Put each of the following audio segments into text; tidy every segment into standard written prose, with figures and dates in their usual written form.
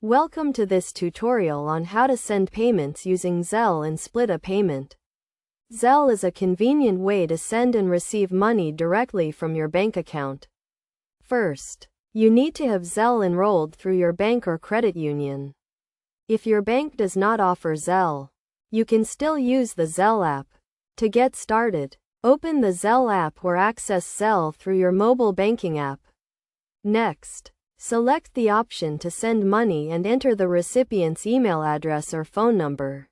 Welcome to this tutorial on how to send payments using Zelle and split a payment. Zelle is a convenient way to send and receive money directly from your bank account. First, you need to have Zelle enrolled through your bank or credit union. If your bank does not offer Zelle, you can still use the Zelle app. To get started, open the Zelle app or access Zelle through your mobile banking app. Next, select the option to send money and enter the recipient's email address or phone number.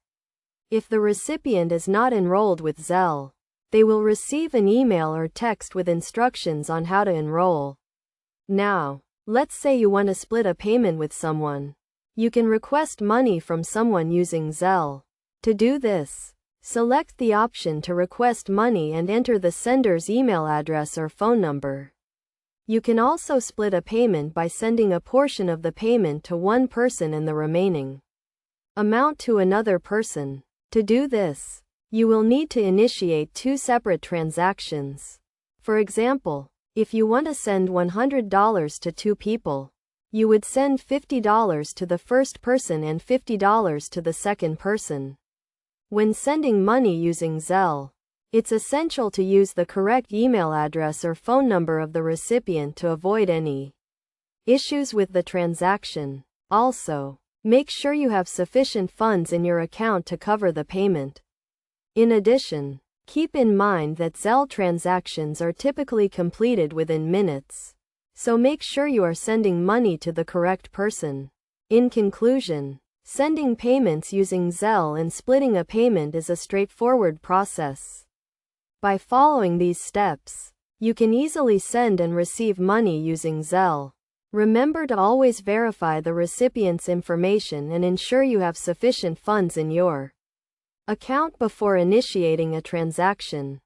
If the recipient is not enrolled with Zelle, they will receive an email or text with instructions on how to enroll. Now, let's say you want to split a payment with someone. You can request money from someone using Zelle. To do this, select the option to request money and enter the sender's email address or phone number. You can also split a payment by sending a portion of the payment to one person and the remaining amount to another person. To do this, you will need to initiate two separate transactions. For example, if you want to send $100 to two people, you would send $50 to the first person and $50 to the second person. When sending money using Zelle, it's essential to use the correct email address or phone number of the recipient to avoid any issues with the transaction. Also, make sure you have sufficient funds in your account to cover the payment. In addition, keep in mind that Zelle transactions are typically completed within minutes, so make sure you are sending money to the correct person. In conclusion, sending payments using Zelle and splitting a payment is a straightforward process. By following these steps, you can easily send and receive money using Zelle. Remember to always verify the recipient's information and ensure you have sufficient funds in your account before initiating a transaction.